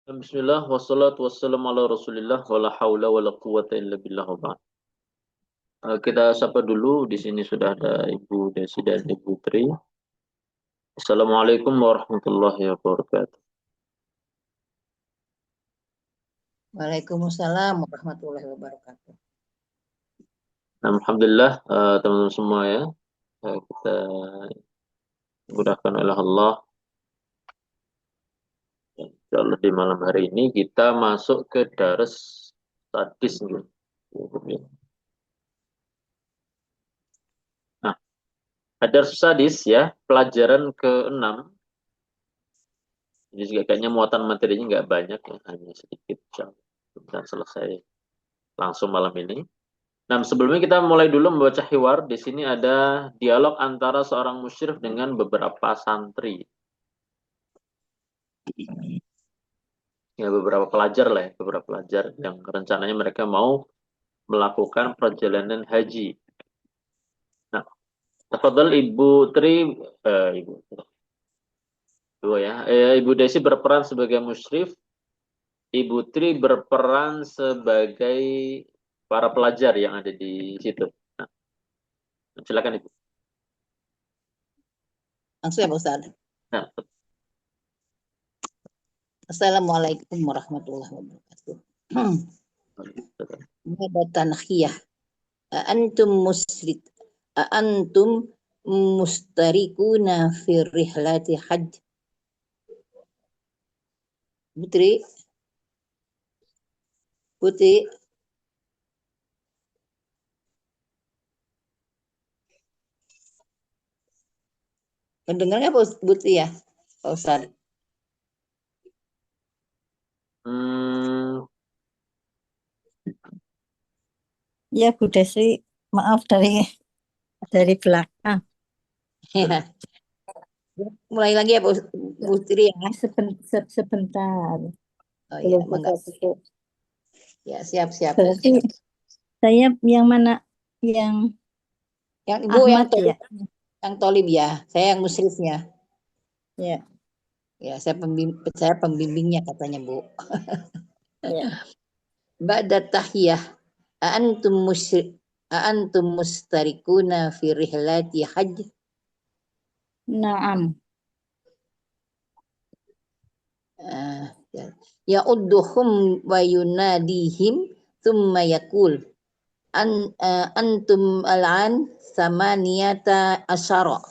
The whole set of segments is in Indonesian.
Bismillah, wassalatu wassalamu ala rasulillah, wala hawla wala quwata illa billah wa ba'd. Kita sapa dulu, di sini sudah ada Ibu Desi dan Ibu Tri. Assalamualaikum warahmatullahi wabarakatuh. Waalaikumsalam warahmatullahi wabarakatuh. Alhamdulillah, teman-teman semua ya, kita mudahkan oleh Allah. Insyaallah di malam hari ini kita masuk ke daras hadis nih. Nah, daras hadis ya, pelajaran ke-6. Jadi juga kayaknya muatan materinya nggak banyak ya, hanya sedikit. Bisa selesai langsung malam ini. Nah, sebelumnya kita mulai dulu membaca hiwar. Di sini ada dialog antara seorang musyrif dengan beberapa santri. Ya, beberapa pelajar lah ya, beberapa pelajar yang rencananya mereka mau melakukan perjalanan haji. Nah, tafadhal Ibu Tri, Ibu, Ibu ya, Ibu Desi berperan sebagai musyrif, Ibu Tri berperan sebagai para pelajar yang ada di situ. Nah, silakan Ibu. Langsung ya Pak Ustaz. Nah, Assalamualaikum warahmatullahi wabarakatuh. Ada tankhiyah. Antum mustarikuna fi rihlati hajj. Putri, mendengarnya Pak Putri ya, Pak Ustaz? Ya Bu Desi, maaf dari belakang. Ya. Mulai lagi ya Pak Putri ya. Sebentar. Oh iya, Belum buka. Ya, siap. Berarti saya yang mana? Yang Ibu Ahmad yang ya? Yang tolib ya, saya yang musyrifnya. Ya. Ya, saya pembimbingnya katanya Bu. Ya. Ba'da tahiyah antum mustarikuna fi rihlati hajj. Naam. Ya'udduhum wa yunadihim thumma yakul antum al'an samaniyata asyara.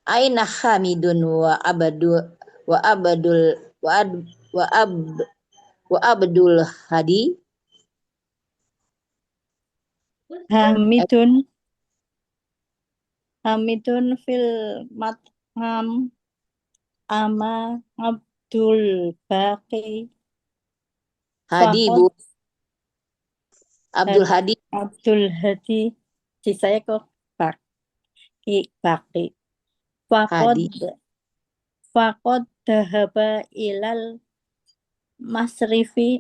Aina Hamidun wa Abdul Hadi. Hamidun fil matham ama Abdul Baqi. Hadi Bu. Abdul Hadi. Abdul Hadi. Si saya kok Baqi. Faqad dhahaba ilal masrifi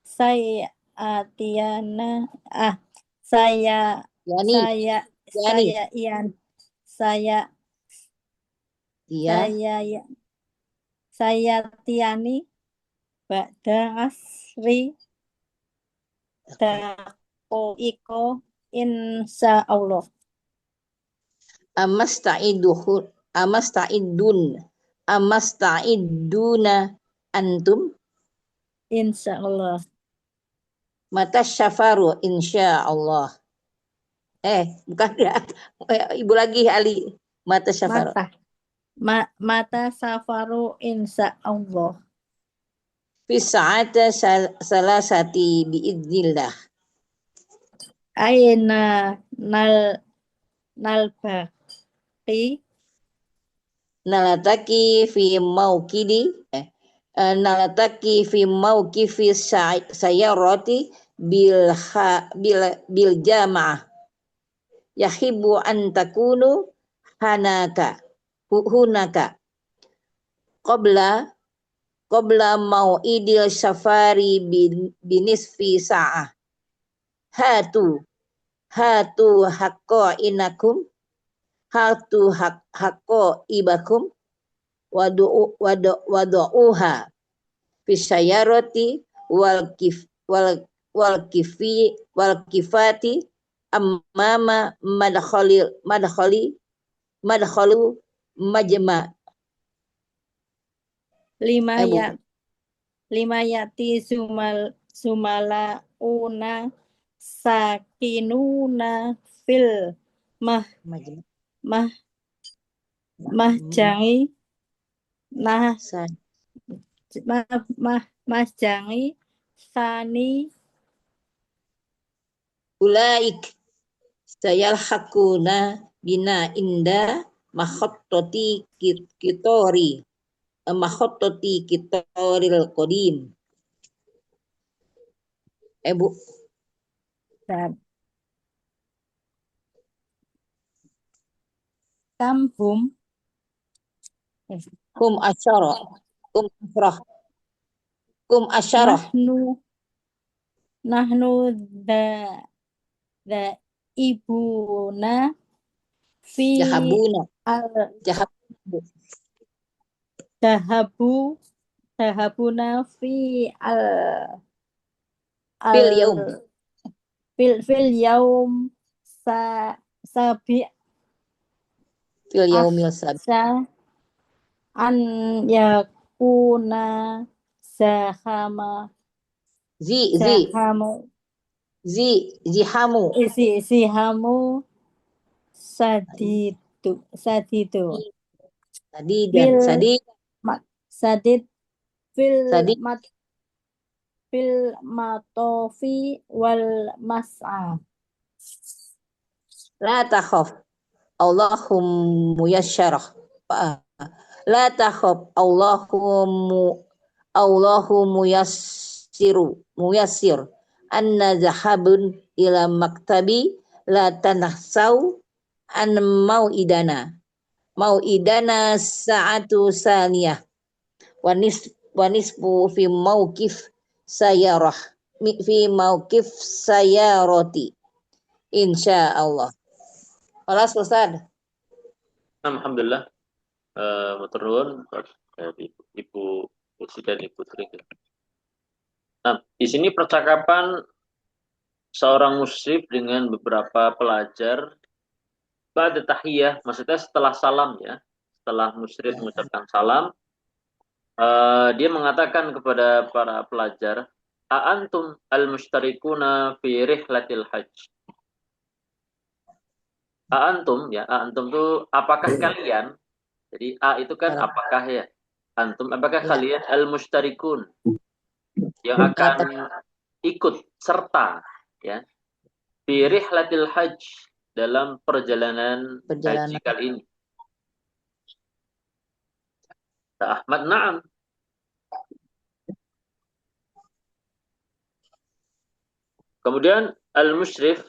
saya tiani ba'da asri iko insya Allah. Amasta'iduna antum. Insya Allah. Mata syafaru insya Allah. Bukan ya. Ibu lagi Ali. Mata syafaru. Mata safaru insya Allah. Fi sa'ata salasati biidznillah. Aina nalbaqi nalataki fi mauqifi sayyarati bil jamaah yahibu an takunu hunaka qabla mau'idil safari binisfi sa'ah. Hatu haqqo ibakum wadu'uha fisyayaroti wal kifati ammama madkhalu majma. Bu. Lima yati sumalauna sakinuna fil mah Majma. mah mahjangi nah mahjangi sani Ulaik sayalhaquna bina inda makhattoti kitoril qadim. Bu. kamhum Kum asyara. Kum asyarah. nahnu da ibuna fi Jahabuna. al Jahabu. dahabuna fi al Fil yaum. fil yaum sa sabi Fil yaumil sabi. akhsa an yakuna zahama zahamu Zihamu. zihamu sadidu Sadidan. fil Sadid. sadid fil Sadid. matofi wal mas'a. La takhaf. Allahum muyasyarah. La takhaf. Allahu muyassir. Anna zahabun ila maktabi la tanahsau an mau'idana sa'atu saniyah wanisbu fi mauqif sayaroti insyaallah. Kelas Ustaz. Alhamdulillah. Matur nuwun dari Ibu Usi dan Ibu Tri. Nah, di sini percakapan seorang musyrif dengan beberapa pelajar ba'da tahiyah, maksudnya setelah salam ya. Setelah musyrif mengucapkan salam, dia mengatakan kepada para pelajar, "A'antum al-mushtarikuna fi rihlatil hajj." A'antum ya, a'antum itu apakah kalian? Jadi A itu kan apakah ya? Antum apakah kalian al-mushtarikun yang akan ikut serta ya fi rihlatil hajj dalam perjalanan haji kali ini? Ahmad na'am. Kemudian al-musyrif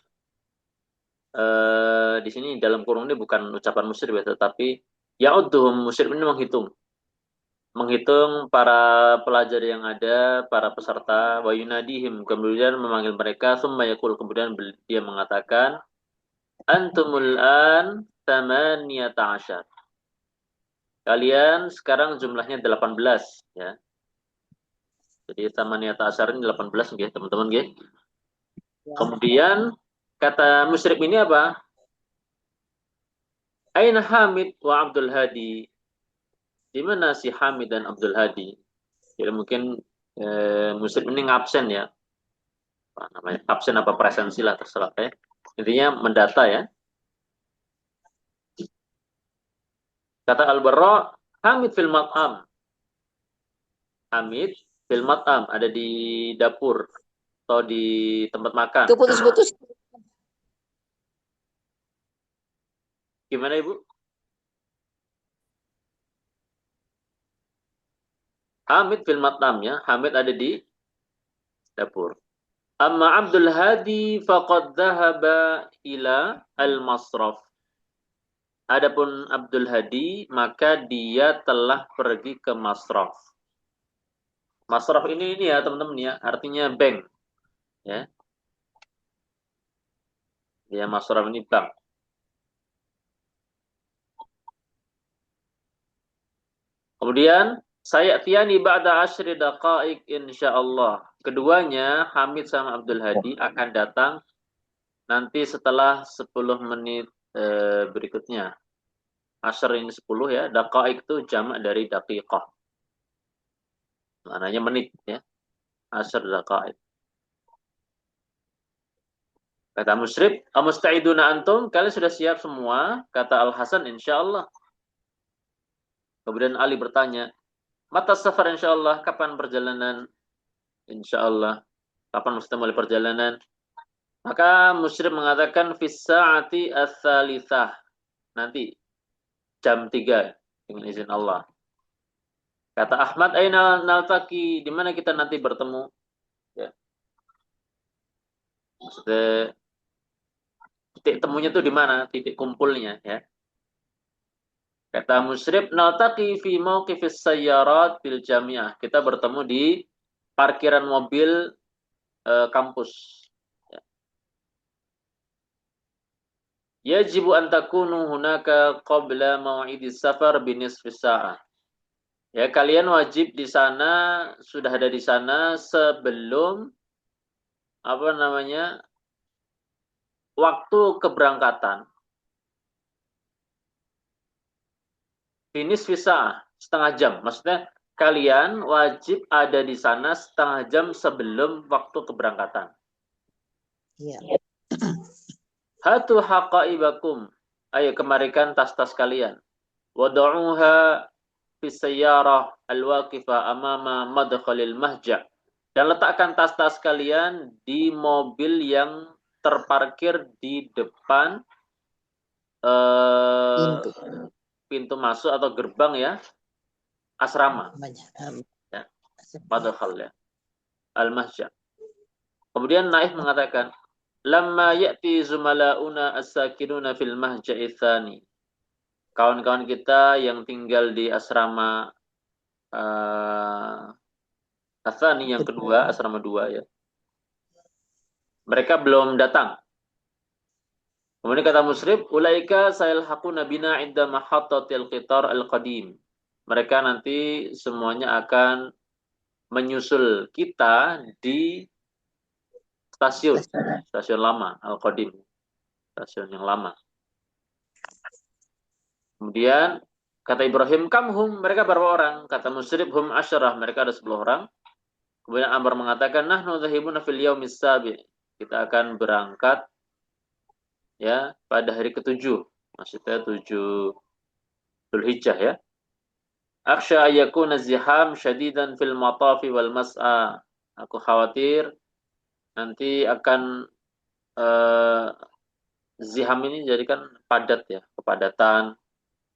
di sini dalam kurung ini bukan ucapan musyrif ya, tetapi ya'udduhum, musyrif ini menghitung para pelajar yang ada, para peserta, wa yunadihim, kemudian memanggil mereka, summa yaqul, kemudian dia mengatakan, antumul an tamaniyata asyar. Kalian sekarang jumlahnya 18 ya. Jadi tamaniyata asyar ini 18 ya, teman-teman ya. Kemudian kata musyrik ini apa? Aina Hamid wa Abdul Hadi? Di mana si Hamid dan Abdul Hadi? Jadi mungkin musyrik ini ngabsen ya. Apa namanya? Absen apa presensi lah terserah ya. Intinya mendata ya. Kata Al-Barra, Hamid fil mat'am. Hamid fil mat'am, ada di dapur atau di tempat makan. Itu putus-putus. Gimana Ibu? Hamid fil mat'am ya. Hamid ada di dapur. Amma Abdul Hadi faqad dhahaba ila al-masraf. Adapun Abdul Hadi maka dia telah pergi ke masraf. Masraf ini ya teman-teman ya, artinya bank. Ya. Ya masraf ini bank. Kemudian saya tiani ba'da asyri daqaik insyaallah. Keduanya Hamid sama Abdul Hadi akan datang nanti setelah 10 menit berikutnya. Asyr ini 10 ya, daqaik itu jamak dari daqiqah. Maknanya menit ya. Asyr daqaik. Kata Musyrib, amusta'iduna antum? Kalian sudah siap semua? Kata Al-Hasan, insyaallah. Kemudian Ali bertanya, mata safar insyaallah, kapan perjalanan? Insyaallah. Kapan mesti mulai perjalanan? Maka Musyrib mengatakan fis sa'ati ats-tsalitsah. Nanti jam 3 dengan izin Allah. Kata Ahmad, aina naltaqi? Di mana kita nanti bertemu? Ya. Maksudnya titik temunya itu di mana? Titik kumpulnya ya. Kata Musyrib, naltaqi fi mauqifis sayyarat bil jami'ah. Kita bertemu di parkiran mobil kampus. Ya. Yajibu an takunu hunaka qabla mau'idis safar binisfis sa'ah. Ya, kalian wajib di sana, sudah ada di sana sebelum apa namanya? Waktu keberangkatan. Binisfis sa'ah, setengah jam. Maksudnya kalian wajib ada di sana setengah jam sebelum waktu keberangkatan. Iya. Hatu haqaibakum. Ayo kemarikan tas-tas kalian. Wada'uha fi sayyarah al-waqifah amama madkhalil mahja'. Dan letakkan tas-tas kalian di mobil yang terparkir di depan Pintu. pintu masuk atau gerbang ya, asrama. Banyak. Ya, madkhal ya, al-mahja'. Kemudian Naif mengatakan, lamma ya'ti zumala'una as-sakinuna fil mahja'i tsani. Kawan-kawan kita yang tinggal di asrama Atsani yang kedua, asrama 2 ya. Mereka belum datang. Kemudian kata Musyrib, ulaika sayalhaquna bina 'inda mahattatil qitar al-qadim. Mereka nanti semuanya akan menyusul kita di stasiun lama, al-qadim, stasiun yang lama. Kemudian kata Ibrahim, kamhum, mereka berapa orang? Kata Musyrib, hum asyarah, mereka ada 10 orang. Kemudian Amr mengatakan, nahnu dhahibuna fil yaumis sabi. Kita akan berangkat ya pada hari ke-7. Maksudnya 7 Dzulhijjah ya. Akhsha yakuna ziham syadidan fil matafi wal mas'a. Aku khawatir nanti akan ziham ini jadikan padat ya, kepadatan,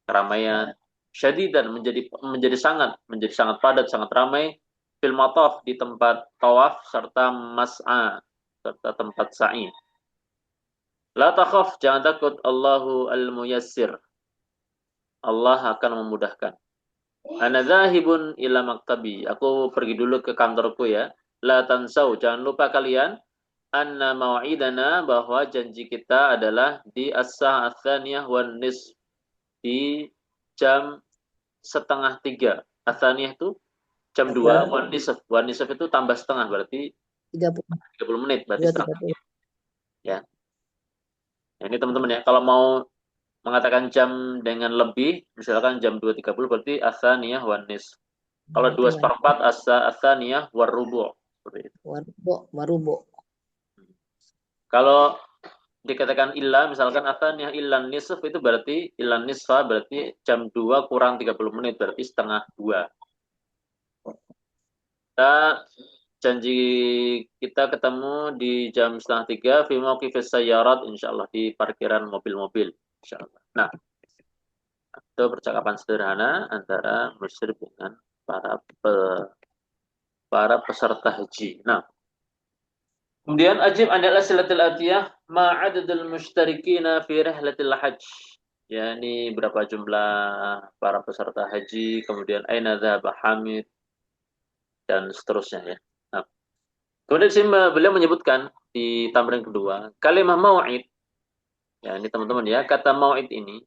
keramaian. Syadidan menjadi sangat padat, sangat ramai fil mataf di tempat tawaf serta mas'a serta tempat sa'i. La takhaf, jangan takut, Allahu al-muyassir. Allah akan memudahkan. Ana dzahibun ila maktabi. Aku pergi dulu ke kantorku ya. La tansau, jangan lupa kalian anna mau'idana, bahwa janji kita adalah di as-sa'ah ats-tsaniyah wan nisf, di jam setengah 3. Ats-tsaniyah itu jam 2, wan nisf itu tambah setengah, berarti 30 menit, berarti setengah. Ya. Nah, ini teman-teman ya, kalau mau mengatakan jam dengan lebih, misalkan jam 2.30 berarti ats-tsaniyah wan nisf. Kalau 2/4 ats-tsaniyah war rubu', seperti itu. Warubo. Kalau dikatakan illa, misalkan ats-tsaniyah illan nisf, itu berarti illan nisfa berarti jam 2 kurang 30 menit, berarti setengah 2. Kita janji kita ketemu di jam setengah 3 fi mauqifis sayyarat, insyaallah di parkiran mobil-mobil insyaallah. Nah, itu percakapan sederhana antara Musyrib dengan para peserta haji. Nah, kemudian ajib an al-asilatil atiyah ma adadul mustarikina fi rihlatil hajj. Ya, ini berapa jumlah para peserta haji, kemudian aina dzahaba Hamid, dan seterusnya ya. Nah, kemudian beliau menyebutkan di tamrin kedua, kalimah mau'id. Ya, ini teman-teman ya, kata mau'id ini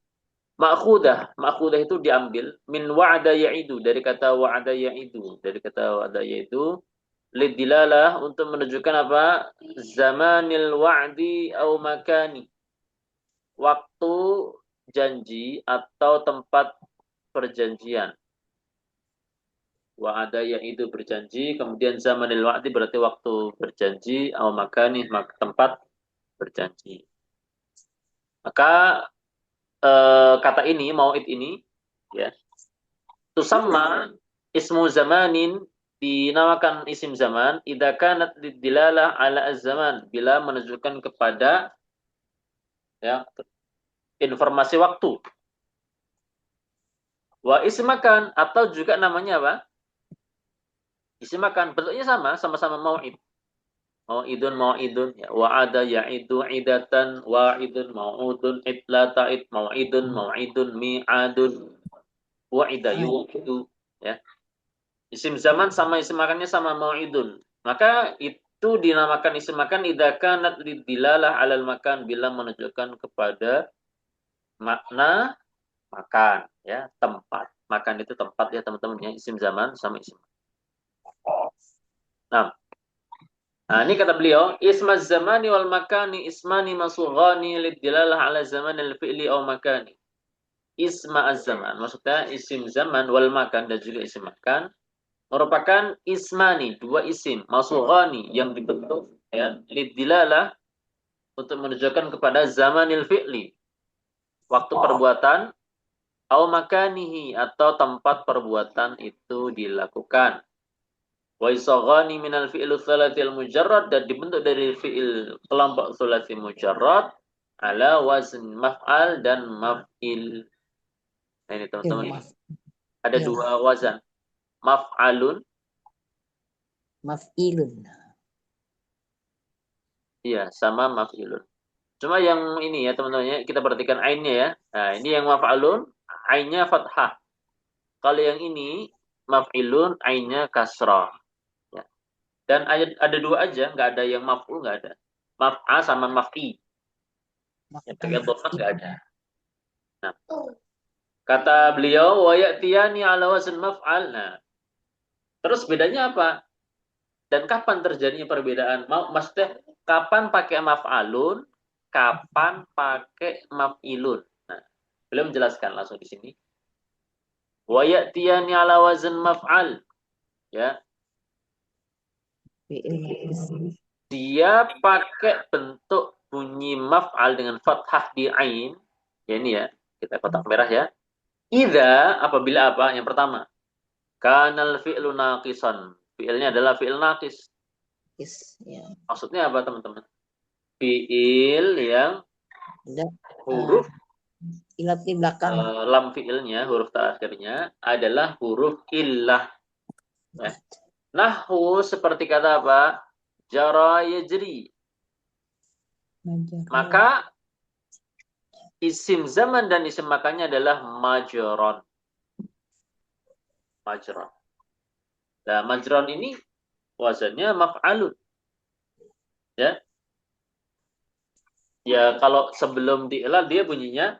Ma'khudah itu diambil min wa'ada ya'idu, dari kata wa'ada ya'idu, lidilalah, untuk menunjukkan apa? Zamanil wa'di au makani, waktu janji atau tempat perjanjian. Wa'ada ya'idu, berjanji, kemudian zamanil wa'di berarti waktu berjanji, au makani, tempat berjanji. Maka kata ini, mau'id ini, ya, tusamma ismu zamanin, dinamakan isim zaman, idza kanat dilalah ala az-zaman, bila menunjukkan kepada, ya, informasi waktu. Wa ismakan, atau juga namanya apa? Ismakan, bentuknya sama-sama mau'id. Mau'idun, ya. Wa'ada ya'idu idatan, wa'idun mau'udun, itla ta'id mau'idun mi'adun, wa'ida yu'idu, ya. Isim zaman sama isim makannya sama mau'idun. Maka itu dinamakan isim makan idza kanat lidilalah 'alal makan, bila menunjukkan kepada makna makan, ya, tempat. Makan itu tempat, ya teman-teman, ya, isim zaman sama isim. Nah, ini kata beliau, ismaz zamani wal makani ismani masughani lidilalah 'ala zamanil fi'li aw makani. Isma az-zaman, maksudnya isim zaman wal makan dan juga isim makan merupakan ismani, dua isim, masughani, yang dibentuk, ya, lidilalah, untuk menunjukkan kepada zamanil fi'li, waktu perbuatan, au makanihi, atau tempat perbuatan itu dilakukan. Wa isaghani minal fi'il tsalatil mujarrad, dan dibentuk dari fi'il kelompok tsulats mujarrad, ala wazn maf'al dan maf'il. Nah, ini teman-teman, ada dua wazan, maf'alun, maf'ilun. iya, sama maf'ilun. Cuma yang ini, ya teman-teman, ya, kita perhatikan ainnya, ya. Nah, ini yang maf'alun, ainnya fathah. Kalau yang ini maf'ilun, ainnya kasrah. Ya. Dan ada dua aja, nggak ada yang maf'ul, nggak ada. Maf'a sama maf'i. Ya, pakai dhamma nggak ada. Nah, kata beliau, wa ya'tiyani ala wazn maf'al. Nah, terus bedanya apa? Dan kapan terjadinya perbedaan? Maksudnya kapan pakai maf'alun, kapan pakai maf'ilun? Nah, beliau menjelaskan langsung di sini. Wa ya'tiyani ala wazn maf'al. Ya. Dia pakai bentuk bunyi maf'al dengan fathah di ain. Ya, ini, ya, kita kotak merah, ya. Idza, apabila apa? Yang pertama, kanal fi'lu naqisan. Fi'ilnya adalah fi'il naqis. Ya. Maksudnya apa, teman-teman? Fi'il yang huruf ilat di belakang, lam fi'ilnya, huruf terakhirnya adalah huruf illah. Ya. Nahwu seperti kata apa? Jara yajri. Maka isim zaman dan isim makannya adalah majron. Majron. Nah, majron ini wazannya maf'alun. Ya. Ya, kalau sebelum diilal dia bunyinya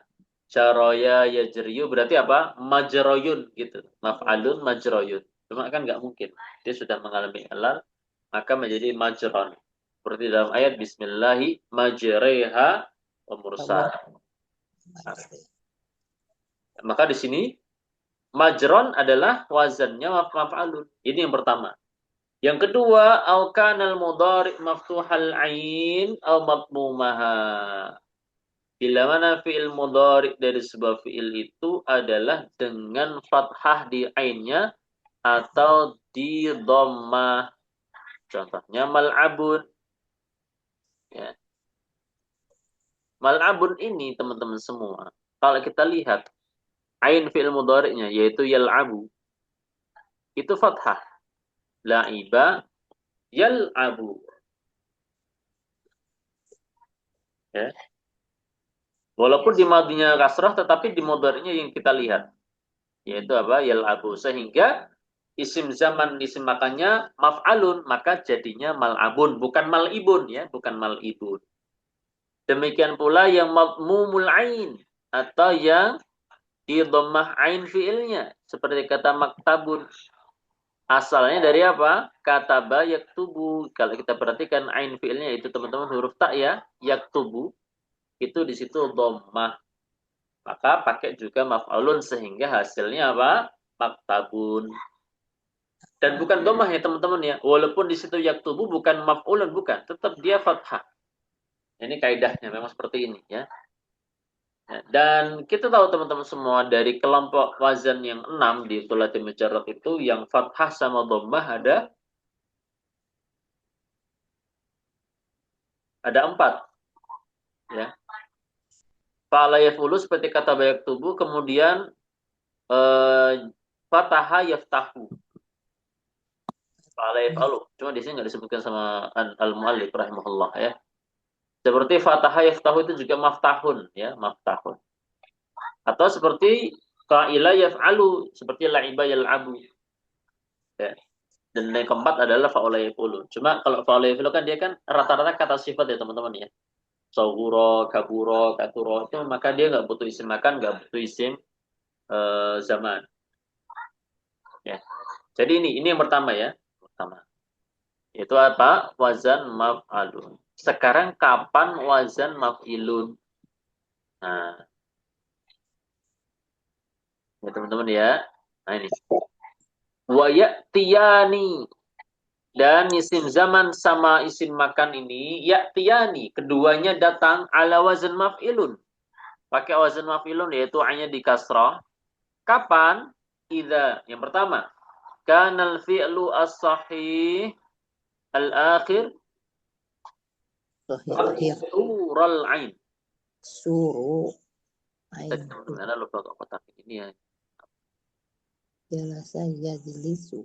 jaraya yajriyu, berarti apa? Majroyun gitu. Maf'alun majroyun. Cuma kan nggak mungkin. Dia sudah mengalami ilal, maka menjadi majron. Seperti dalam ayat bismillahi majreha wa mursal. Maka di sini majron adalah wazannya maf'alun. Ini yang pertama. Yang kedua, au kanal mudhari' maftuhal ain au madmumaha. Bila mana fi'il mudhari' dari sebuah fi'il itu adalah dengan fathah di ainnya atau di dhammah. Contohnya mal'abun. Ya. Mal'abun ini, teman-teman semua, kalau kita lihat ain fi'il mudhari'nya yaitu yal'abu, itu fathah. La'iba yal'abu. Ya. Walaupun di madinya kasrah, tetapi di mudhari'nya yang kita lihat yaitu apa? Yal'abu. Sehingga isim zaman isim makannya maf'alun, maka jadinya mal'abun, bukan mal'ibun, ya, bukan mal'ibun. Demikian pula yang madmumul ain atau yang di dhammah ain fiilnya. Seperti kata maktabun. Asalnya dari apa? Kataba yaktubu. Kalau kita perhatikan ain fiilnya itu teman-teman huruf tak ya, yaktubu. Itu di situ dhammah. Maka pakai juga maf'ulun sehingga hasilnya apa? Maktabun. Dan bukan dhammah ya teman-teman ya. Walaupun di situ yaktubu bukan maf'ulun bukan, tetap dia fathah. Ini kaidahnya memang seperti ini ya. Dan kita tahu teman-teman semua dari kelompok wazan yang 6 di Thulathul Mujarrad itu yang fathah sama dhammah ada 4 ya. Fa'ala yaf'ulu seperti kata bayak tubuh kemudian fataha yaftahu. Fa'ala yaf'alu. Cuma di sini nggak disebutkan sama al-muallif rahimahullah ya. Seperti fataha yaftahu itu juga maftahun ya, maftahun. Atau seperti qa'ila yaf'alu seperti la'iba yal'abu. Ya. Dan yang keempat adalah fa'ala yaf'ulu. Cuma kalau fa'ala yaf'ulu kan dia kan rata-rata kata sifat ya teman-teman ya. Sawuro, kaburo, katuro itu maka dia nggak butuh isim makan, nggak butuh isim zaman. Ya. Jadi ini yang pertama ya. Pertama. Itu apa? Wazan maf'alun. Sekarang kapan wazan maf'ilun? Nah, ya teman-teman ya. Nah ini. Wa ya'tiyani. Dan isim zaman sama isim makan ini ya'tiyani. Keduanya datang ala wazan maf'ilun. Pakai wazan maf'ilun yaitu hanya di kasrah. Kapan? Idza. Yang pertama. Kanal fi'lu as-sahih al-akhir Sahih. sural ain. Suru. Ain. Mana lupa kotak ini ya. Jalasa yajlisu.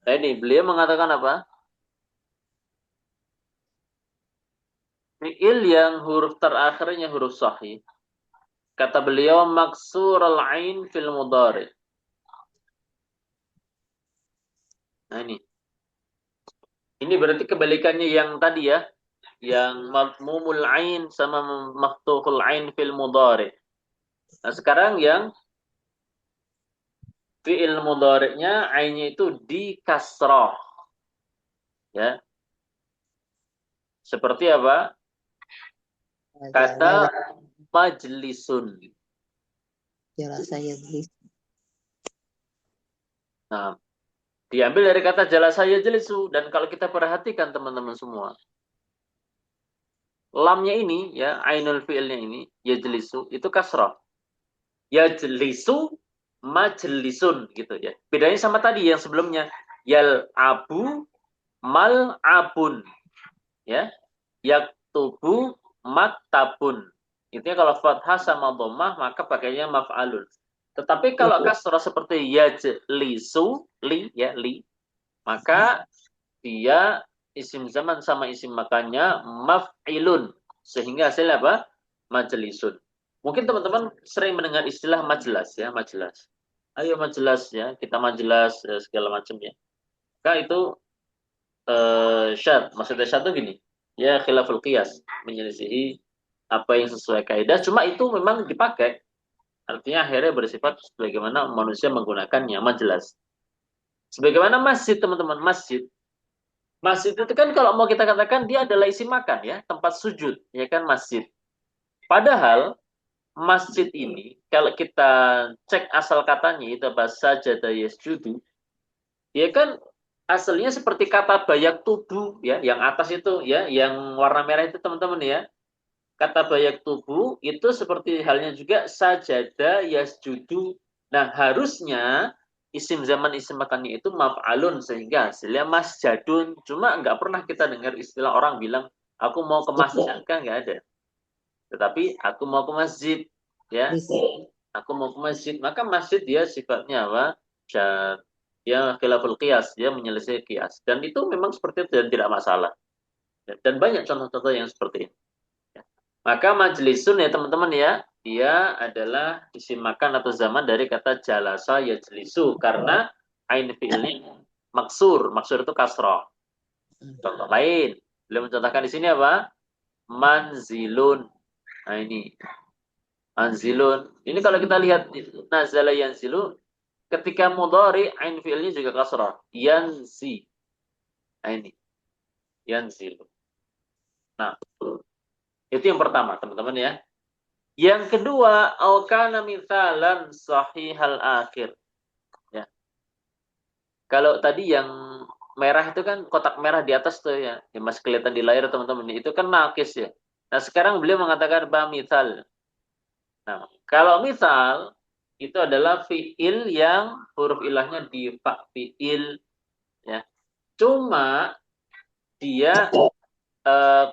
Nah ini beliau mengatakan apa? Fi'il yang huruf terakhirnya huruf sahih. Kata beliau maksur al-ain fil mudhari. Nah ini. Ini berarti kebalikannya yang tadi ya. Yang madmumul ain sama maftuhul ain fil mudhari. Nah sekarang yang fi'il mudhari'nya ainnya itu di kasrah. Ya. Seperti apa? Kata majlisun. Jalasa yajlisu. Nah, diambil dari kata jalasa yajlisu. Dan kalau kita perhatikan teman-teman semua. Lamnya ini, ya, ainul fi'ilnya ini, yajlisu, itu kasrah. Yajlisu, majlisun, gitu ya. Bedanya sama tadi yang sebelumnya. Yal abu, mal abun. Ya. Yaktubu, maktabun. Itu kalau fathah sama dhammah, maka pakainya maf'alun. Tetapi kalau kasrah seperti yajlisu, li, ya, li, maka dia isim zaman sama isim makannya maf'ilun. Sehingga hasilnya apa? Majlisun. Mungkin teman-teman sering mendengar istilah majlas ya, majlas. Ayo majlas ya, kita majlas segala macam ya. Maka itu syad. Maksudnya syad itu gini. Ya khilaful qiyas, menyelisihi apa yang sesuai kaidah. Cuma itu memang dipakai. Artinya akhirnya bersifat sebagaimana manusia menggunakannya, majlas. Sebagaimana masjid teman-teman, masjid. Masjid itu kan kalau mau kita katakan dia adalah isim makan ya, tempat sujud, ya kan masjid. Padahal masjid ini kalau kita cek asal katanya itu bahasa sajada yasjudu, ya kan aslinya seperti kata bayak tubuh ya, yang atas itu ya, yang warna merah itu teman-teman ya. Kata bayak tubuh itu seperti halnya juga sajada yasjudu. Nah, harusnya isim zaman isim makannya itu maf'alun sehingga hasilnya masjadun. Cuma nggak pernah kita dengar istilah orang bilang aku mau ke masjid, kan nggak ada. Tetapi aku mau ke masjid, ya. Aku mau ke masjid, maka masjid dia sifatnya apa? Syad. Dia khilaful qiyas, dia menyelesaikan qiyas. Dan itu memang seperti itu dan tidak masalah. Dan banyak contoh-contoh yang seperti ini. Maka majlisun ya teman-teman ya, dia adalah isim makan atau zaman dari kata jalasa yajlisu karena ain fi'ilnya maksur. Maksur itu kasrah. Contoh lain, beliau mencontohkan di sini apa? Manzilun. Nah ini manzilun. Ini kalau kita lihat nazala yanzilu ketika mudhari ain fi'ilnya juga kasrah. Yanzi. Nah ini yanzilu. Nah, itu yang pertama, teman-teman ya. Yang kedua, au kana mithalan sahihal akhir. Ya. Kalau tadi yang merah itu kan kotak merah di atas tuh ya, yang masih kelihatan di layar teman-teman. Itu kan nakis ya. Nah, sekarang beliau mengatakan ba mithal. Nah, kalau misal itu adalah fiil yang huruf ilahnya di fa fiil ya. Cuma dia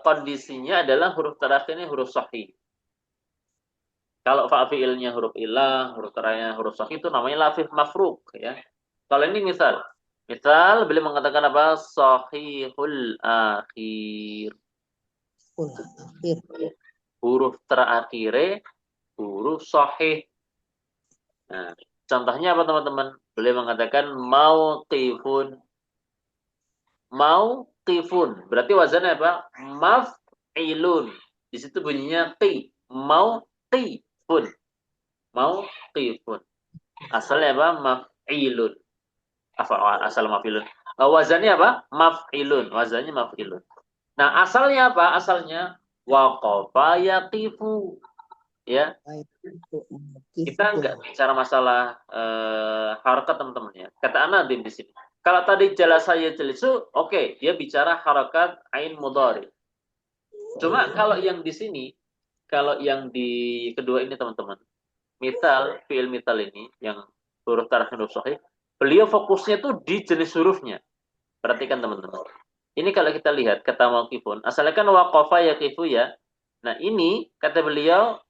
kondisinya adalah huruf terakhirnya huruf sahih. Kalau fa'ilnya huruf ilah, huruf terakhirnya huruf sahih itu namanya lafif mafruk ya. Kalau ini misal, beliau mengatakan apa? Sahihul akhir. Akhir. Huruf terakhirnya huruf sahih. Nah, contohnya apa teman-teman? Beliau mengatakan mauqifun. Mauqifun. Berarti wazannya apa? Maf'ilun. Di situ bunyinya qi. Mauqifun. Mauqifun. Asalnya apa? Maf'ilun. Asal maf'ilun. Wazannya apa? Maf'ilun. Wazannya maf'ilun. Nah, asalnya apa? Asalnya waqafa yaqifu. Ya, kita nggak bicara masalah harakat teman-teman ya. Kata Anadim di sini. Kalau tadi jalasa yajlisu, oke, dia bicara harakat ain mudhari. Cuma kalau yang di sini, kalau yang di kedua ini teman-teman, misal fiil misal ini yang huruf terakhir huruf sahih, beliau fokusnya tuh di jenis hurufnya. Perhatikan teman-teman. Ini kalau kita lihat kata mauqifun, asalnya kan waqafa yaqifu ya. Nah, ini kata beliau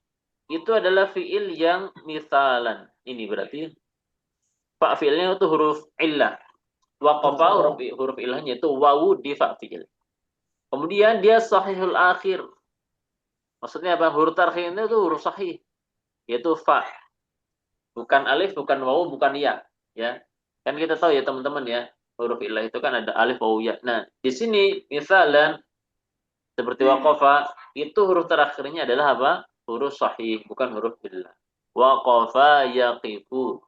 itu adalah fiil yang misalan. Ini berarti fa fiilnya itu huruf illah. Waqafa huruf ilahnya itu wawu di fa fiil. Kemudian dia sahihul akhir. Maksudnya apa? Huruf terakhirnya itu huruf sahih, yaitu fa. Bukan alif, bukan wawu, bukan ya. Ya. Kan kita tahu ya teman-teman ya, huruf ilah itu kan ada alif, wawu, ya. Nah, di sini misalan seperti waqafa, itu huruf terakhirnya adalah apa? Huruf sahih, bukan huruf illah. Waqafa yaqifu,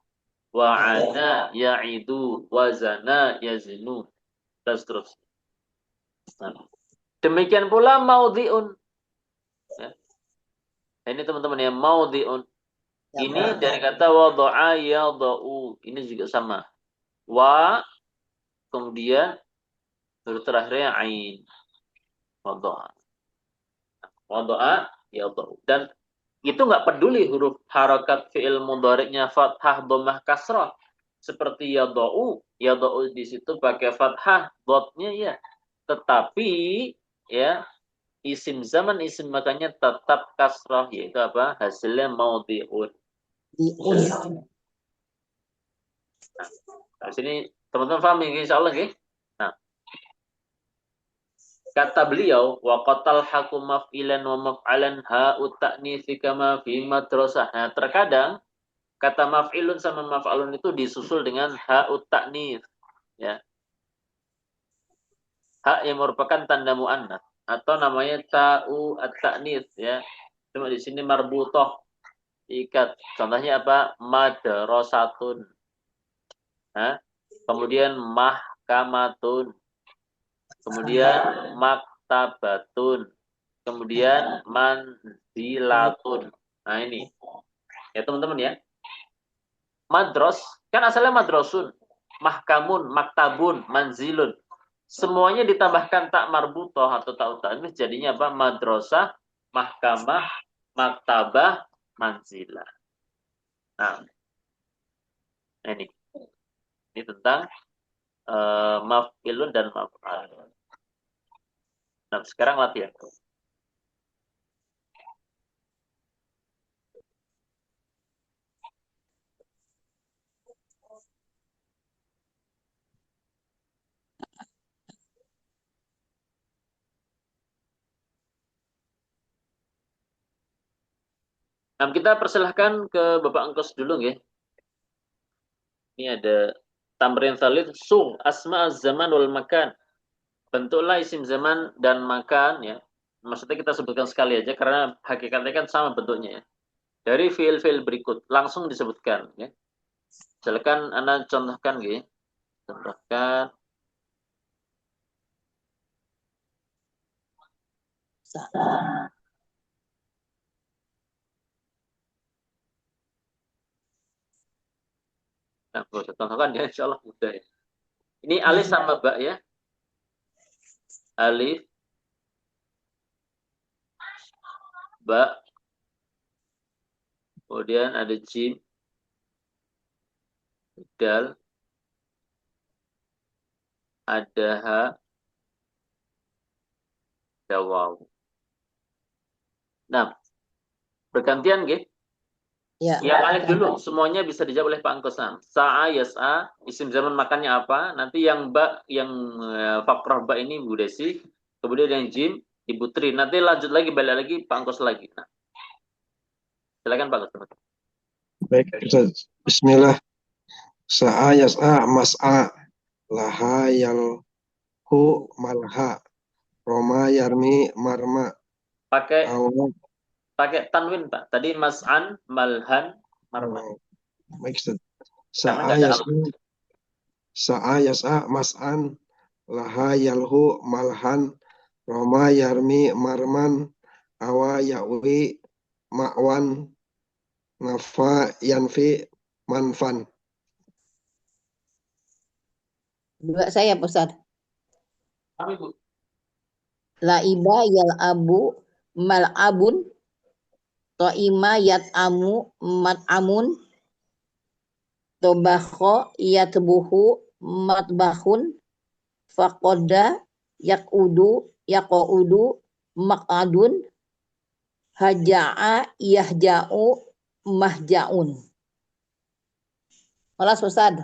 wa'ana ya'idu, wazana yazinu, dan seterusnya. Nah, demikian pula maudhi'un. Ya. Ini teman-teman ya, maudhi'un. Ini dari kata wada'a yada'u. Ini juga sama. Wa, kemudian huruf terakhirnya ain. Wada'a. Wada'a yada'u. Dan itu nggak peduli huruf harakat fi'il mudhari'nya fathah, dhammah, kasrah. Seperti yada'u. Yada'u di situ pakai fathah, dotnya ya. Tetapi ya isim zaman isim makanya tetap kasrah, yaitu apa? Hasilnya maudhi'un. Nah, sini teman-teman paham ya insyaallah ya. Nah, kata beliau wa qatal hakum maf'ilan wa maf'alan ha'ut ta'nitsi kama fi madrasah. Nah, terkadang kata maf'ilun sama maf'alun itu disusul dengan ha'ut ta'nits ya. Ha yang merupakan tanda muannats atau namanya ta'u at-ta'nits ya. Cuma di sini marbutah ikat. Contohnya apa? Madrasatun. Nah, kemudian mahkamatun. Kemudian maktabatun. Kemudian manzilatun. Nah ini. Ya teman-teman ya. Madros. Kan asalnya madrosun. Mahkamun, maktabun, manzilun. Semuanya ditambahkan tak marbutoh atau tak utanis. Jadinya apa? Madrasah, mahkamah, maktabah, manzilah. Nah ini. Ini tentang maf'ilun dan maf'al. Nah, sekarang latihan. Nah, kita persilahkan ke Bapak Engkos dulu ya. Ini ada tamrin tsalits sung asma zaman wal makan. Bentuklah isim zaman dan makan ya. Maksudnya kita sebutkan sekali aja karena hakikatnya kan sama bentuknya ya. Dari fiil-fiil berikut langsung disebutkan ya. Silakan Anda contohkan ya. Contohkan. Nah, bisa contohkan ya, insya Allah mudah ya. Ini alif sama ba ya. Alif, ba, kemudian ada jim, dal, ada ha, ada waw. Nah, bergantian gitu. Ya. Yang alif dulu, semuanya bisa dijawab oleh Pak Angkosan. Sa'a, yas'a, isim zaman makannya apa? Nanti yang ba, yang fakrah ba ini Bu Desi. Kemudian yang jim, Ibu Tri. Nanti lanjut lagi, balik lagi Pak Angkos lagi. Nah, silakan Pak Angkos. Baik, Ustaz. Bismillah. Sa'a yas'a mas'a laha yalhu malha roma yarmi marma Pakai awal. tanwin Pak. Tadi mas'an, malhan, marma. Baik, Ustaz. Karena nggak ada alif. Sa'a yas'a mas'an laha yalhu malhan roma yarmi marman awa yawi ma'wan nafa yanfi manfan. Dua saya Pak Ustaz. Kami Bu. Laiba yal'abu mal'abun. To'ima yat'amu mat'amun. Tobakho yatbuhu matbahun. Fakoda yakudu yakudu makadun. Haja'a yahja'u mahja'un. Malas Ustaz.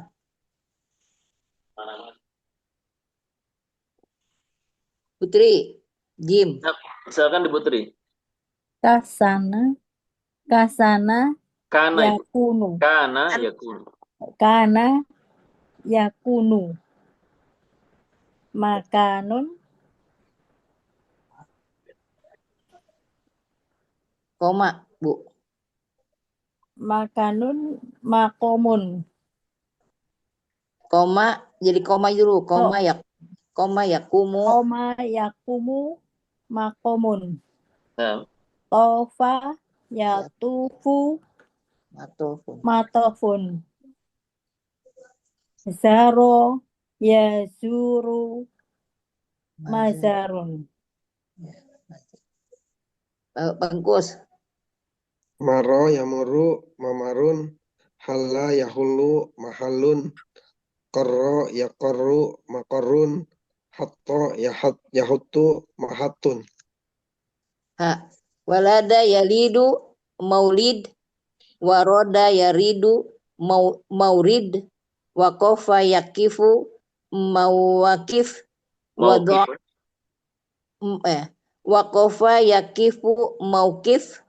Putri, Jim. Nah, silakan Ibu Tri. Kasana, kasana, Kana Ibu. yakunu, Kana yakun. kana, yakunu, makanun, Koma, Bu. makanun, makomun, Koma, jadi koma dulu. Koma yakumu. koma, yakumu, makomun, Nah, tofa, yatufu, Matofun. matofun, zaro, yazuru, mazarun. Bangkus. Maro yamuru mamarun halla yahullu mahallun qarra yaqarru maqarrun hatta yahuttu mahattun. Ha. Walada yalidu maulid. Waroda yaridu maurid. Wakofa yakifu mawakif. Wado Wakofa yakifu maukif.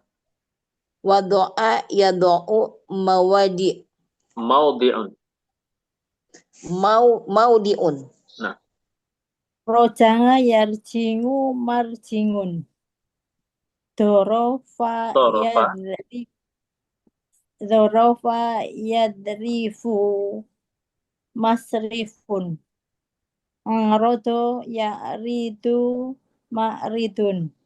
Wadoa yado'u mawadi. maudhi'un. Maudiun. Nah, Rojanga yarjingu marjingun. Dorofa torofa. yadri, dorofa yadrifu masrifun. Rodo ya'ridu ma'ridun.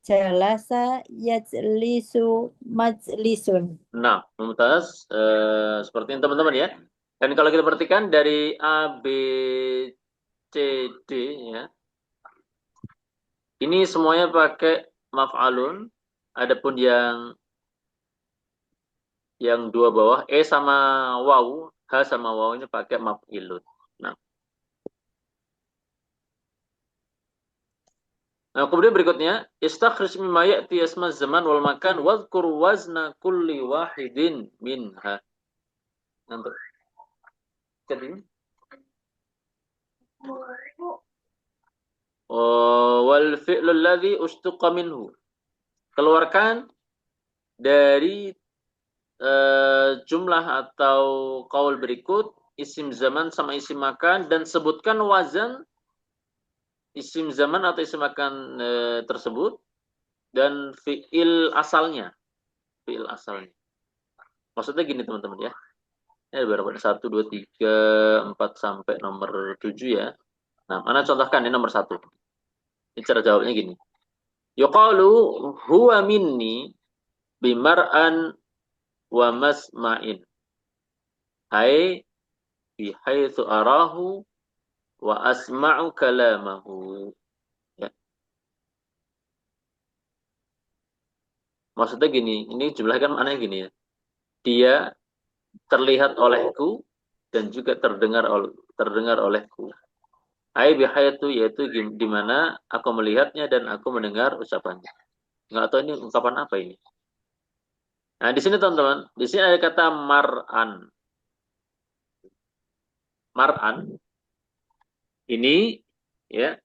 Jalasa yajlisu majlisun. Nah, Mumtaz, seperti ini teman-teman ya. Dan kalau kita perhatikan dari A, B, C, D ya. Ini semuanya pakai maf'alun. Adapun yang dua bawah, E sama waw, H sama waw ini pakai maf'ilun. Nah, kemudian berikutnya, istakhrij mimma ya'ti asma zaman wal makan wadhkur wazna kulli wahidin minha. Nanti. Jadi, wal fi'lul ladzi ushtuqa minhu. Keluarkan dari jumlah atau qaul berikut, isim zaman sama isim makan, dan sebutkan wazan isim zaman atau isim makan tersebut dan fiil asalnya. Fiil asalnya. Maksudnya gini teman-teman ya. Ini ada berapa? 1, 2, 3, 4 sampai nomor 7 ya. Nah, mana contohkan ini nomor 1. Ini cara jawabnya gini. Yuqalu huwa minni bimar'an wa masma'in. Hai bihaitsu arahu wa asma'u kalamahu. Ya. Maksudnya gini, ini jumlahnya kan maknanya gini ya. Dia terlihat olehku dan juga terdengar olehku. Hai bihayatu yaitu di mana aku melihatnya dan aku mendengar ucapannya. Nggak tahu ini ungkapan apa ini. Nah, di sini teman-teman, di sini ada kata mar'an. Mar'an ini ya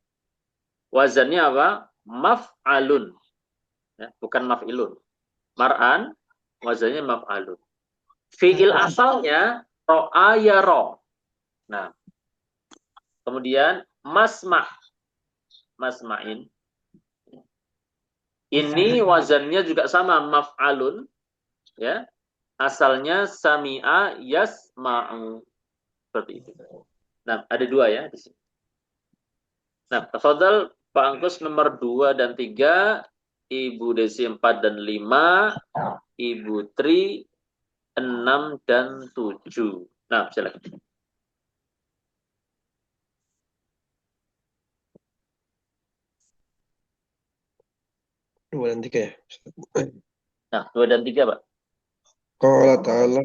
wazannya apa? Maf'alun. Ya, bukan maf'ilun. Mar'an wazannya maf'alun. Fi'il asalnya ro'a ya ro. Nah, kemudian masma'in. Ini wazannya juga sama maf'alun ya. Asalnya sami'a yasma'u. Seperti itu. Nah, ada 2 ya di sini. Nah, tafadhal Pak Angkus nomor 2 dan 3, Ibu Desi 4 dan 5, Ibu Tri 6 dan 7. Nah, silakan. 2 dan 3 ya. Nah, 2 dan 3, Pak. Qala ta'ala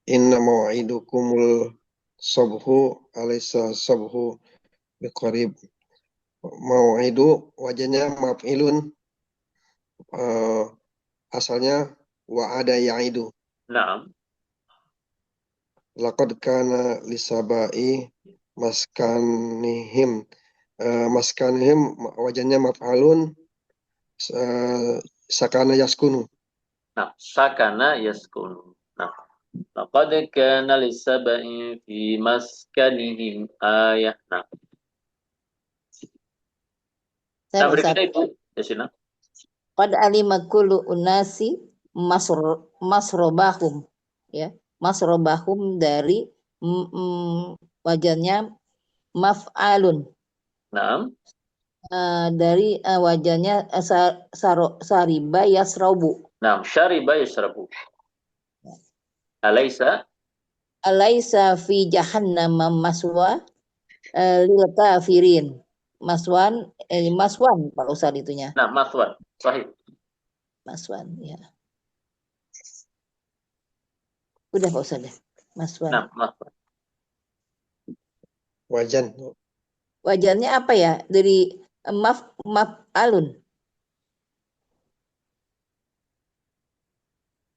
inna maw'idukumul subhu alaysa subhu biqarib. Maw'idu wajahnya maf'ilun, asalnya wa'ada ya'idu. Nah, Laqad kana lisabai maskanihim. Maskanihim wajahnya maf'alun, sakana yaskunu. sakana yaskunu. Nah, laqad kana lisaba'in fi maskanihim ayah. Nah, Saya Pak Ustaz. berikutnya Ibu Desina. Qad alima kullu unasi masrobahum. Ya, masrobahum dari wajannya maf'alun. Nah, Dari wajannya sariba yasrobu. nah, syariba yasrabu. Alaysa Alaisa fi jahannam maswa lil kafirin. Maswan Pak Ustaz itunya. Nah, maswan. Sahih. Maswan ya. Udah Pak Ustaz. Maswan. Nah, maswan. Wajan. Wajannya apa ya? Dari alun.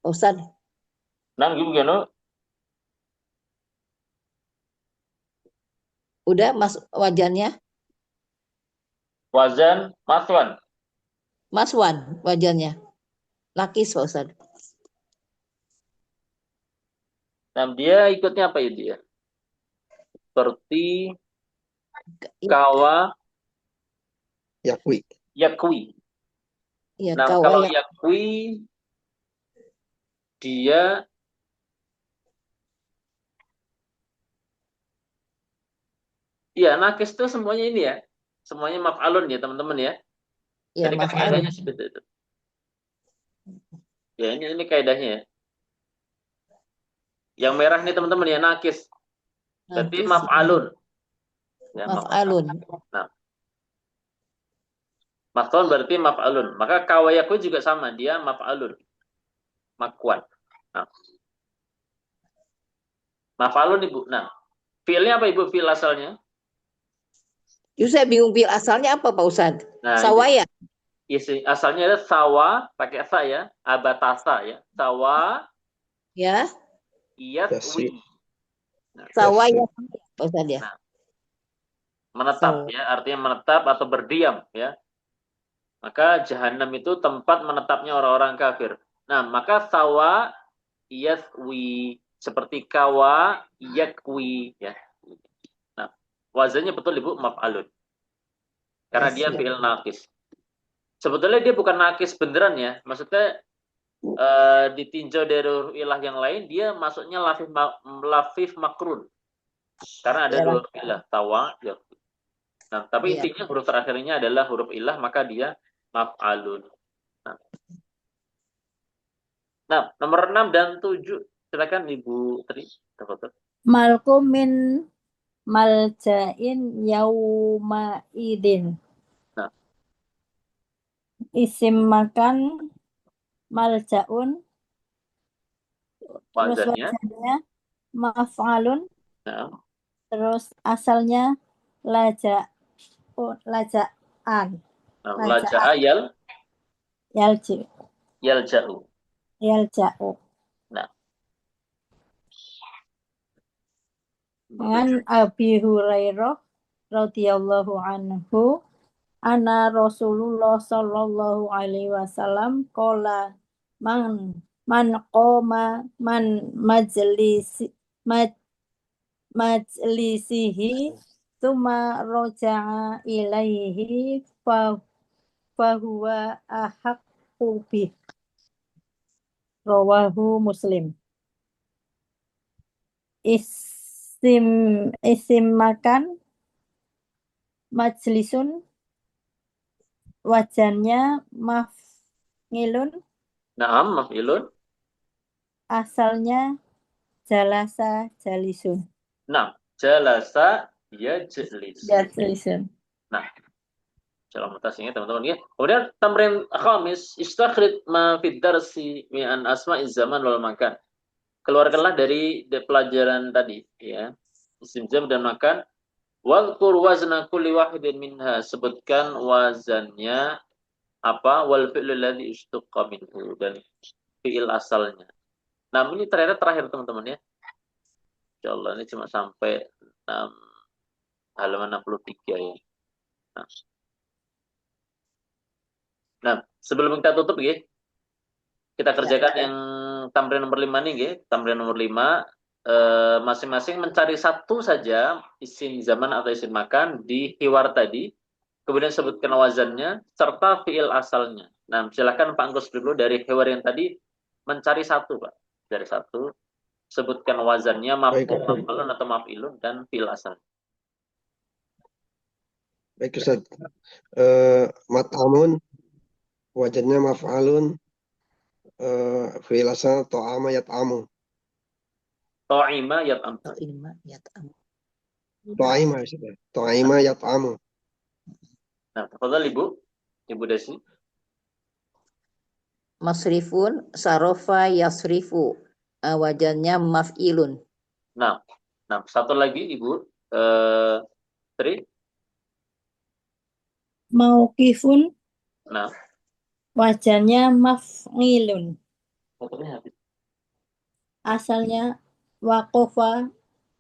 Pak Ustaz. Nah, gimana? Udah wajannya? Wazan maswan. Maswan wajannya. Lakis Pak Ustaz. Nah, dia ikutnya apa itu ya? Seperti kawa Yakwi. yakwi. Ya, Nah, kawa kalau ya. yakwi dia ya nakis itu semuanya ini ya. Semuanya maf'alun ya, teman-teman ya. Ya, Jadi kan maf'alun. kaidahnya seperti itu. Ya, ini kaidahnya ya. Yang merah nih teman-teman ya nakis. Berarti Nakis, maf'alun. Ya, maf'alun. Nah, maf'alun berarti maf'alun. Maka kawayakwi juga sama, dia maf'alun. Makwan. Nah, maf'alun Ibu. Nah, fiilnya apa Ibu? Fiil asalnya? Justru saya bingung pil asalnya apa Pak Ustaz? Nah, Sawaya. isi asalnya ada sawa pakai sa ya, abatasa ya. Sawa Ya, iyatwi. Nah, sawaya Pak Ustaz ya. Nah, menetap ya, artinya menetap atau berdiam ya. Maka jahanam itu tempat menetapnya orang-orang kafir. Nah, maka sawa yathwi seperti kawa yakwi ya. Nah, wazannya betul Ibu maf'alun. Karena Yes, dia ya. fi'il naqis. Sebetulnya dia bukan naqis beneran ya. Maksudnya ditinjau dari huruf ilah yang lain, dia masuknya lafif makrun. Karena ada Ya, dua huruf ilah, tawa, yakwi. Nah, tapi Iya. intinya huruf terakhirnya adalah huruf ilah, maka dia maf'alun. Nah, nomor 6 dan 7. Silakan Ibu Tri. Tafadhol. Malkum min maljain yauma idin. Nah. Isim makan maljaun. Terus Wazannya. wazannya maf'alun. Nah. Terus asalnya laja'an. Nah, Laja'an. laja'a Yalja'u. yalja'u. Nah. An Abi Hurairah radhiyallahu anhu ana Rasulullah sallallahu alaihi wasallam qala man qoma man majlisihi tuma roja'a ilaihi fahuwa ahaqqu bih rawahu Muslim. Isim makan majlisun, wajannya maf'ilun, Naam, maf'ilun. asalnya jalasa jalisun. Nah, jalasa yajlis. Jalisun. Nah, dalam mutasinya teman-teman ya. Kemudian tamrin khamis, istakhrij ma fid darsi min asma'iz zaman wal makan. Keluarkanlah dari pelajaran tadi ya. Isim jam dan makan. Wadhkur wazna kulli wahidin minha. Sebutkan wazannya apa? Wal fi'lul ladzi istaqqa minhu, dan fi'il asalnya. Nah, ini terakhir teman-teman ya. Insyaallah ini cuma sampai halaman 63 ya. Nah, sebelum kita tutup ya, kita kerjakan yang tamrin nomor 5 nih ya. Tamrin nomor 5, masing-masing mencari satu saja isim zaman atau isim makan di hiwar tadi, kemudian sebutkan wazannya serta fiil asalnya. Nah, silakan Pak Anggus dulu dari hiwar yang tadi mencari satu, Pak. Dari satu, sebutkan wazannya maf'ulun atau maf'ilun dan fiil asal. Baik Ustaz. Mat'amun wajannya maf'alun, fi'il asal ta'ama yat'amu. Ta'ima yat'am. Ta'ima Ustaz. Ta'ima yat'amu. Nah, tafadhal Ibu Desi. Masrifun sarofa yasrifu. Wajannya maf'ilun. Nah, satu lagi Ibu Tri. Mauqifun, Nah, wajannya maf'ilun. fotonya habis. Asalnya waqafa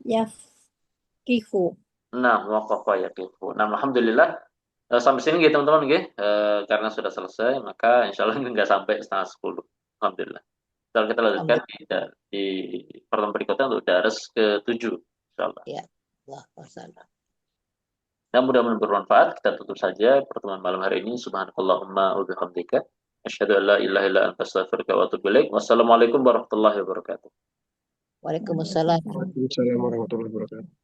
yafkifu. Nah, waqafa yaqifu. Nah, alhamdulillah sampai sini gitu teman-teman nggih. Karena sudah selesai, maka insyaallah nggak sampai setengah 10. Alhamdulillah. Kalau kita lanjutkan di pertemuan berikutnya untuk daras ke-7 insyaallah. Ya. Waalaikumsalam. Nah, mudah-mudahan bermanfaat. Kita tutup saja pertemuan malam hari ini. Subhanakallahumma wa bihamdika asyhadu an la ilaha illa anta astaghfiruka wa atubu ilaik. Wassalamualaikum warahmatullahi wabarakatuh. Waalaikumsalam. Waalaikumsalam warahmatullahi wabarakatuh.